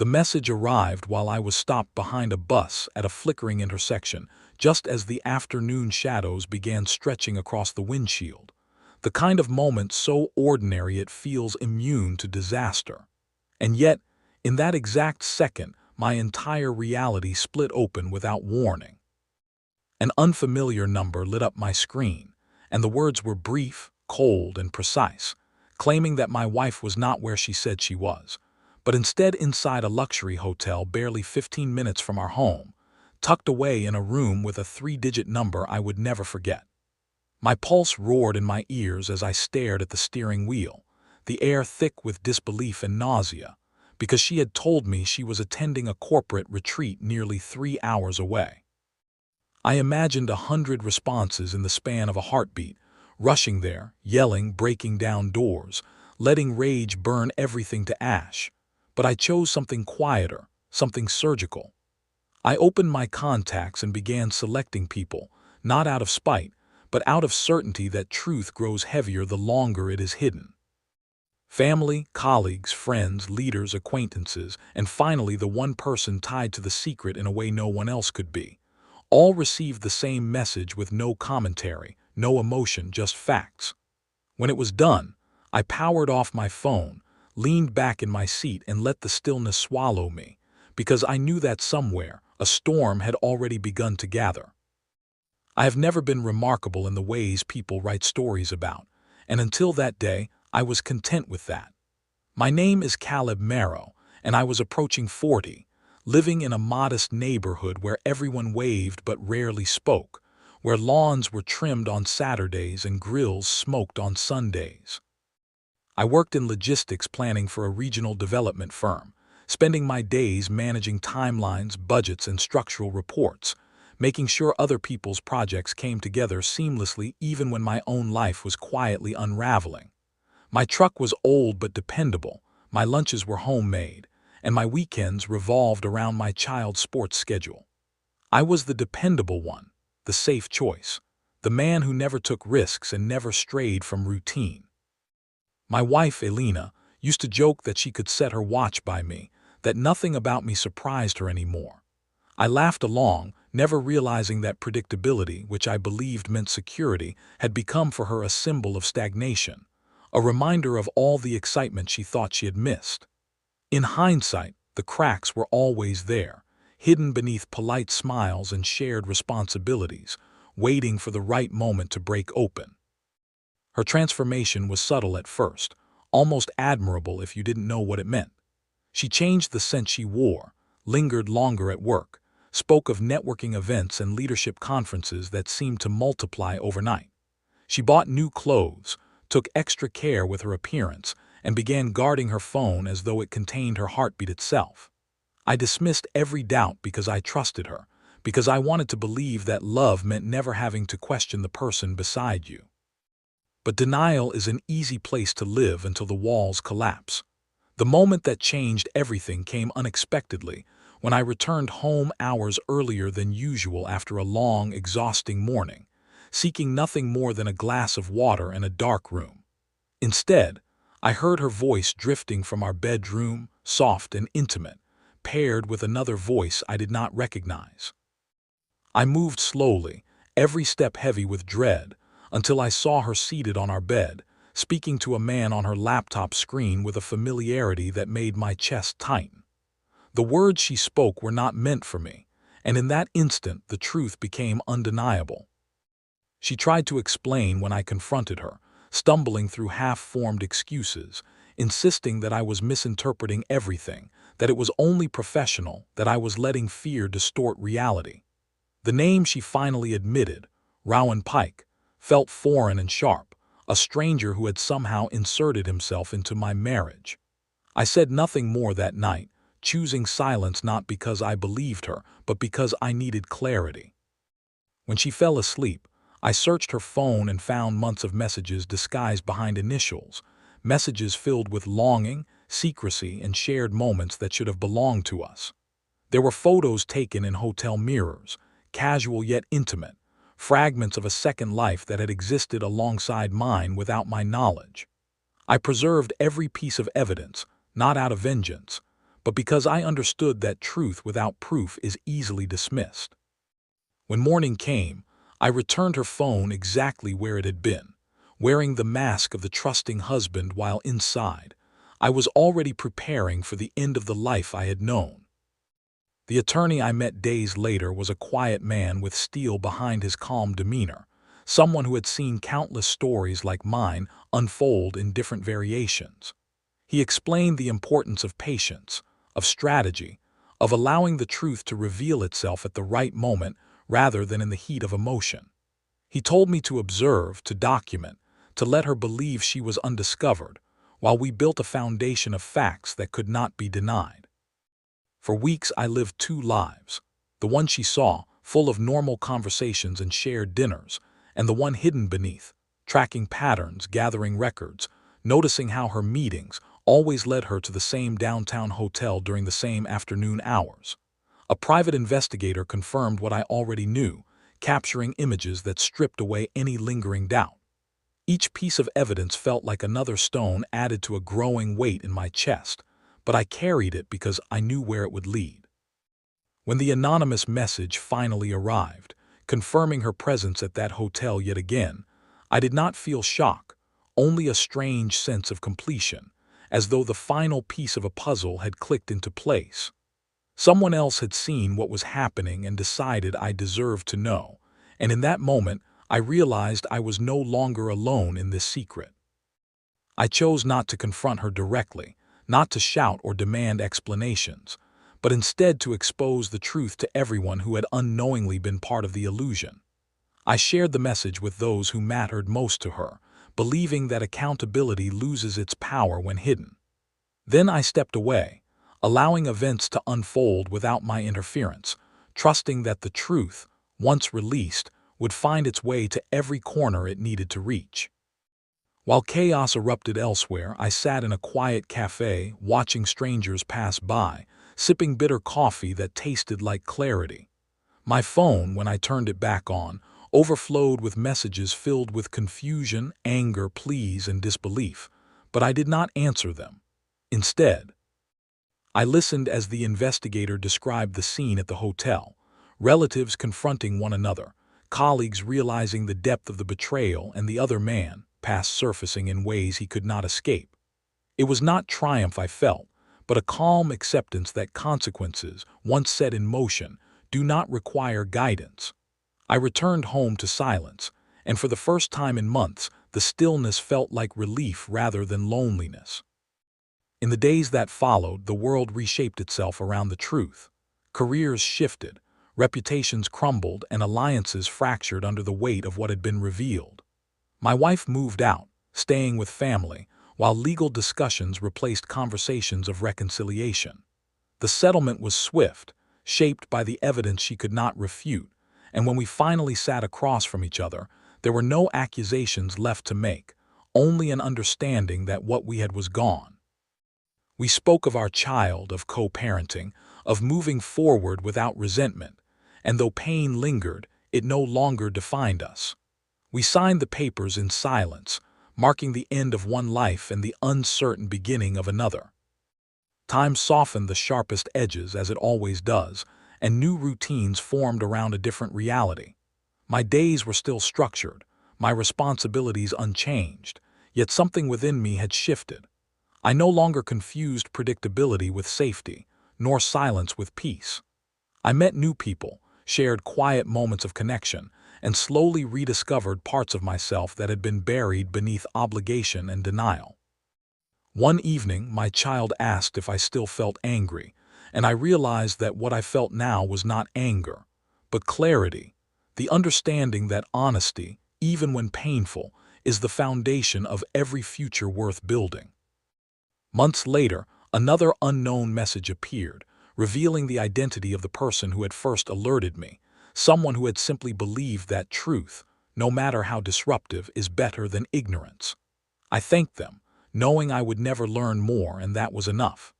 The message arrived while I was stopped behind a bus at a flickering intersection, just as the afternoon shadows began stretching across the windshield. The kind of moment so ordinary it feels immune to disaster. And yet, in that exact second, my entire reality split open without warning. An unfamiliar number lit up my screen, and the words were brief, cold, and precise, claiming that my wife was not where she said she was, but instead inside a luxury hotel barely 15 minutes from our home, tucked away in a room with a three-digit number I would never forget. My pulse roared in my ears as I stared at the steering wheel, the air thick with disbelief and nausea, because she had told me she was attending a corporate retreat nearly 3 hours away. I imagined 100 responses in the span of a heartbeat, rushing there, yelling, breaking down doors, letting rage burn everything to ash. But I chose something quieter, something surgical. I opened my contacts and began selecting people, not out of spite, but out of certainty that truth grows heavier the longer it is hidden. Family, colleagues, friends, leaders, acquaintances, and finally the one person tied to the secret in a way no one else could be. All received the same message with no commentary, no emotion, just facts. When it was done, I powered off my phone, leaned back in my seat and let the stillness swallow me, because I knew that somewhere a storm had already begun to gather. I have never been remarkable in the ways people write stories about, and until that day, I was content with that. My name is Caleb Marrow, and I was approaching 40, living in a modest neighborhood where everyone waved but rarely spoke, where lawns were trimmed on Saturdays and grills smoked on Sundays. I worked in logistics planning for a regional development firm, spending my days managing timelines, budgets, and structural reports, making sure other people's projects came together seamlessly even when my own life was quietly unraveling. My truck was old but dependable, my lunches were homemade, and my weekends revolved around my child's sports schedule. I was the dependable one, the safe choice, the man who never took risks and never strayed from routine. My wife, Elena, used to joke that she could set her watch by me, that nothing about me surprised her anymore. I laughed along, never realizing that predictability, which I believed meant security, had become for her a symbol of stagnation, a reminder of all the excitement she thought she had missed. In hindsight, the cracks were always there, hidden beneath polite smiles and shared responsibilities, waiting for the right moment to break open. Her transformation was subtle at first, almost admirable if you didn't know what it meant. She changed the scent she wore, lingered longer at work, spoke of networking events and leadership conferences that seemed to multiply overnight. She bought new clothes, took extra care with her appearance, and began guarding her phone as though it contained her heartbeat itself. I dismissed every doubt because I trusted her, because I wanted to believe that love meant never having to question the person beside you. But denial is an easy place to live until the walls collapse. The moment that changed everything came unexpectedly, when I returned home hours earlier than usual after a long, exhausting morning, seeking nothing more than a glass of water and a dark room. Instead, I heard her voice drifting from our bedroom, soft and intimate, paired with another voice I did not recognize. I moved slowly, every step heavy with dread, until I saw her seated on our bed, speaking to a man on her laptop screen with a familiarity that made my chest tighten. The words she spoke were not meant for me, and in that instant the truth became undeniable. She tried to explain when I confronted her, stumbling through half-formed excuses, insisting that I was misinterpreting everything, that it was only professional, that I was letting fear distort reality. The name she finally admitted, Rowan Pike, felt foreign and sharp, a stranger who had somehow inserted himself into my marriage. I said nothing more that night, choosing silence not because I believed her, but because I needed clarity. When she fell asleep, I searched her phone and found months of messages disguised behind initials, messages filled with longing, secrecy, and shared moments that should have belonged to us. There were photos taken in hotel mirrors, casual yet intimate, fragments of a second life that had existed alongside mine without my knowledge. I preserved every piece of evidence, not out of vengeance, but because I understood that truth without proof is easily dismissed. When morning came, I returned her phone exactly where it had been, wearing the mask of the trusting husband while inside. I was already preparing for the end of the life I had known. The attorney I met days later was a quiet man with steel behind his calm demeanor, someone who had seen countless stories like mine unfold in different variations. He explained the importance of patience, of strategy, of allowing the truth to reveal itself at the right moment rather than in the heat of emotion. He told me to observe, to document, to let her believe she was undiscovered, while we built a foundation of facts that could not be denied. For weeks I lived two lives, the one she saw, full of normal conversations and shared dinners, and the one hidden beneath, tracking patterns, gathering records, noticing how her meetings always led her to the same downtown hotel during the same afternoon hours. A private investigator confirmed what I already knew, capturing images that stripped away any lingering doubt. Each piece of evidence felt like another stone added to a growing weight in my chest, but I carried it because I knew where it would lead. When the anonymous message finally arrived, confirming her presence at that hotel yet again, I did not feel shock, only a strange sense of completion, as though the final piece of a puzzle had clicked into place. Someone else had seen what was happening and decided I deserved to know, and in that moment I realized I was no longer alone in this secret. I chose not to confront her directly, not to shout or demand explanations, but instead to expose the truth to everyone who had unknowingly been part of the illusion. I shared the message with those who mattered most to her, believing that accountability loses its power when hidden. Then I stepped away, allowing events to unfold without my interference, trusting that the truth, once released, would find its way to every corner it needed to reach. While chaos erupted elsewhere, I sat in a quiet cafe, watching strangers pass by, sipping bitter coffee that tasted like clarity. My phone, when I turned it back on, overflowed with messages filled with confusion, anger, pleas, and disbelief, but I did not answer them. Instead, I listened as the investigator described the scene at the hotel, relatives confronting one another, colleagues realizing the depth of the betrayal, and the other man, past surfacing in ways he could not escape. It was not triumph I felt, but a calm acceptance that consequences, once set in motion, do not require guidance. I returned home to silence, and for the first time in months, the stillness felt like relief rather than loneliness. In the days that followed, the world reshaped itself around the truth. Careers shifted, reputations crumbled, and alliances fractured under the weight of what had been revealed. My wife moved out, staying with family, while legal discussions replaced conversations of reconciliation. The settlement was swift, shaped by the evidence she could not refute, and when we finally sat across from each other, there were no accusations left to make, only an understanding that what we had was gone. We spoke of our child, of co-parenting, of moving forward without resentment, and though pain lingered, it no longer defined us. We signed the papers in silence, marking the end of one life and the uncertain beginning of another. Time softened the sharpest edges, as it always does, and new routines formed around a different reality. My days were still structured, my responsibilities unchanged, yet something within me had shifted. I no longer confused predictability with safety, nor silence with peace. I met new people, shared quiet moments of connection, and slowly rediscovered parts of myself that had been buried beneath obligation and denial. One evening, my child asked if I still felt angry, and I realized that what I felt now was not anger, but clarity, the understanding that honesty, even when painful, is the foundation of every future worth building. Months later, another unknown message appeared, revealing the identity of the person who had first alerted me, someone who had simply believed that truth, no matter how disruptive, is better than ignorance. I thanked them, knowing I would never learn more, and that was enough.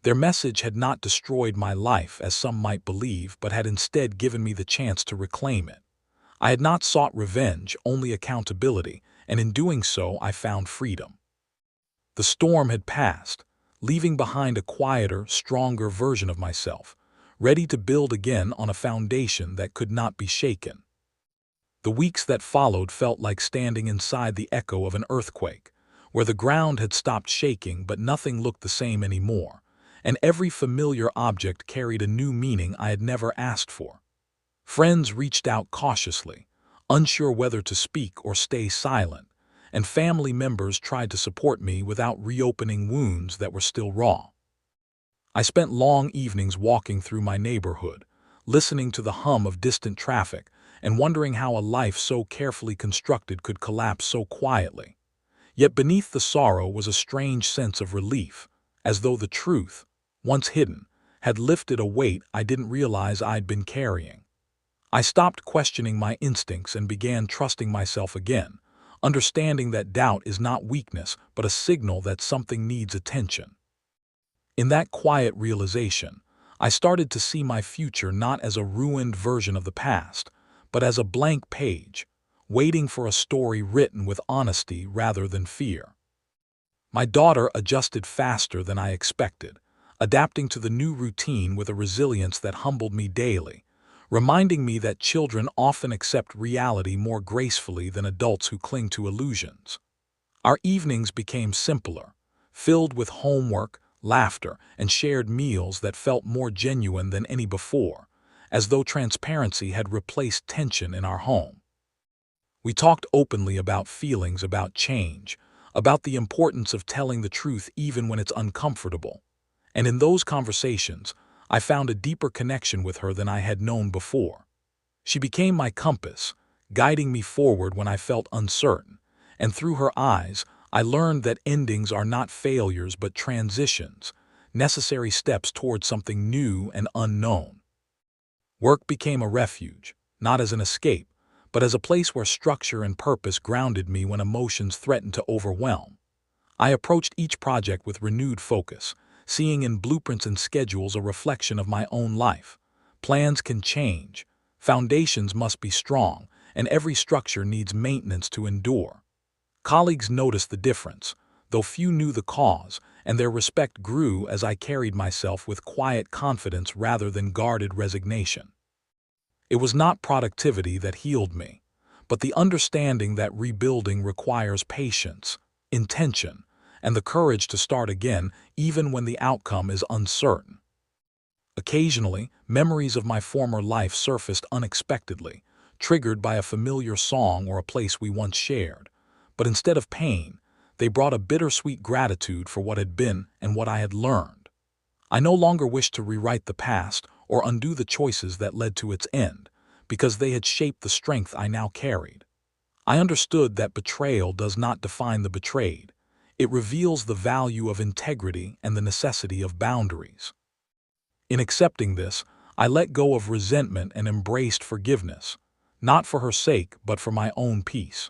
Their message had not destroyed my life, as some might believe, but had instead given me the chance to reclaim it. I had not sought revenge, only accountability, and in doing so I found freedom. The storm had passed. leaving behind a quieter, stronger version of myself, ready to build again on a foundation that could not be shaken. The weeks that followed felt like standing inside the echo of an earthquake, where the ground had stopped shaking but nothing looked the same anymore, and every familiar object carried a new meaning I had never asked for. Friends reached out cautiously, unsure whether to speak or stay silent, and family members tried to support me without reopening wounds that were still raw. I spent long evenings walking through my neighborhood, listening to the hum of distant traffic and wondering how a life so carefully constructed could collapse so quietly. Yet beneath the sorrow was a strange sense of relief, as though the truth, once hidden, had lifted a weight I didn't realize I'd been carrying. I stopped questioning my instincts and began trusting myself again, understanding that doubt is not weakness but a signal that something needs attention. In that quiet realization, I started to see my future not as a ruined version of the past, but as a blank page, waiting for a story written with honesty rather than fear. My daughter adjusted faster than I expected, adapting to the new routine with a resilience that humbled me daily, reminding me that children often accept reality more gracefully than adults who cling to illusions. Our evenings became simpler, filled with homework, laughter, and shared meals that felt more genuine than any before, as though transparency had replaced tension in our home. We talked openly about feelings, about change, about the importance of telling the truth even when it's uncomfortable. And in those conversations, I found a deeper connection with her than I had known before. She became my compass, guiding me forward when I felt uncertain, and through her eyes, I learned that endings are not failures but transitions, necessary steps towards something new and unknown. Work became a refuge, not as an escape, but as a place where structure and purpose grounded me when emotions threatened to overwhelm. I approached each project with renewed focus, seeing in blueprints and schedules a reflection of my own life. Plans can change, foundations must be strong, and every structure needs maintenance to endure. Colleagues noticed the difference, though few knew the cause, and their respect grew as I carried myself with quiet confidence rather than guarded resignation. It was not productivity that healed me, but the understanding that rebuilding requires patience, intention, and the courage to start again even when the outcome is uncertain. Occasionally, memories of my former life surfaced unexpectedly, triggered by a familiar song or a place we once shared. But instead of pain, they brought a bittersweet gratitude for what had been and what I had learned. I no longer wished to rewrite the past or undo the choices that led to its end, because they had shaped the strength I now carried. I understood that betrayal does not define the betrayed. It reveals the value of integrity and the necessity of boundaries. In accepting this, I let go of resentment and embraced forgiveness, not for her sake but for my own peace.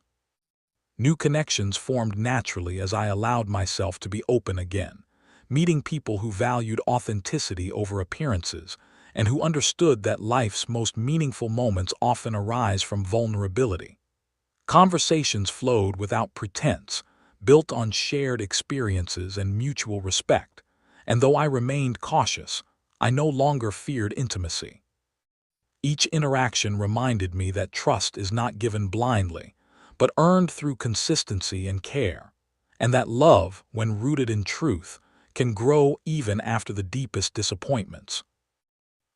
New connections formed naturally as I allowed myself to be open again, meeting people who valued authenticity over appearances and who understood that life's most meaningful moments often arise from vulnerability. Conversations flowed without pretense, built on shared experiences and mutual respect, and though I remained cautious, I no longer feared intimacy. Each interaction reminded me that trust is not given blindly, but earned through consistency and care, and that love, when rooted in truth, can grow even after the deepest disappointments.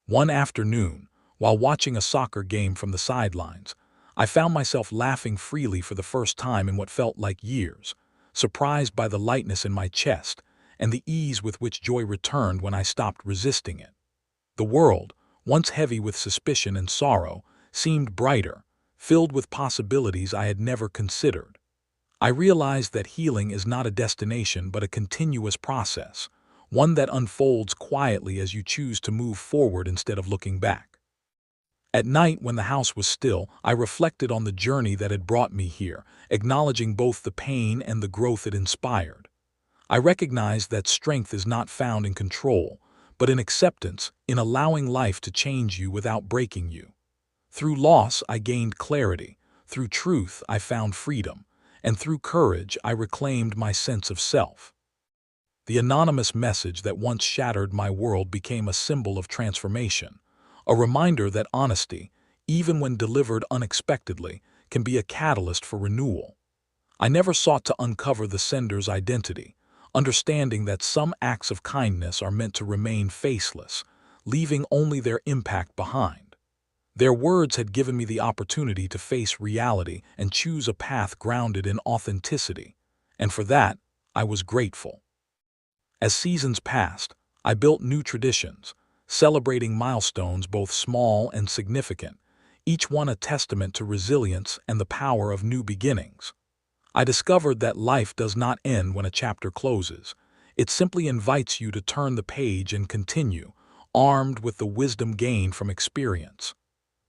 One afternoon, while watching a soccer game from the sidelines, I found myself laughing freely for the first time in what felt like years, surprised by the lightness in my chest and the ease with which joy returned when I stopped resisting it. The world, once heavy with suspicion and sorrow, seemed brighter, filled with possibilities I had never considered. I realized that healing is not a destination but a continuous process, one that unfolds quietly as you choose to move forward instead of looking back. At night, when the house was still, I reflected on the journey that had brought me here, acknowledging both the pain and the growth it inspired. I recognized that strength is not found in control, but in acceptance, in allowing life to change you without breaking you. Through loss, I gained clarity. Through truth, I found freedom. And through courage, I reclaimed my sense of self. The anonymous message that once shattered my world became a symbol of transformation, a reminder that honesty, even when delivered unexpectedly, can be a catalyst for renewal. I never sought to uncover the sender's identity, understanding that some acts of kindness are meant to remain faceless, leaving only their impact behind. Their words had given me the opportunity to face reality and choose a path grounded in authenticity, and for that, I was grateful. As seasons passed, I built new traditions, celebrating milestones both small and significant, each one a testament to resilience and the power of new beginnings. I discovered that life does not end when a chapter closes. It simply invites you to turn the page and continue, armed with the wisdom gained from experience.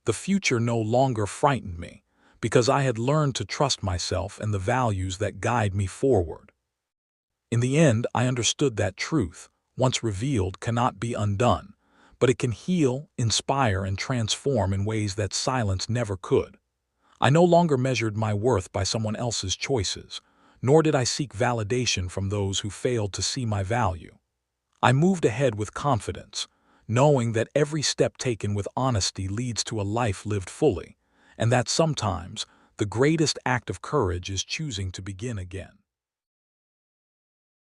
The future no longer frightened me, because I had learned to trust myself and the values that guide me forward. In the end, I understood that truth, once revealed, cannot be undone, but it can heal, inspire, and transform in ways that silence never could. I no longer measured my worth by someone else's choices, nor did I seek validation from those who failed to see my value. I moved ahead with confidence, knowing that every step taken with honesty leads to a life lived fully, and that sometimes the greatest act of courage is choosing to begin again.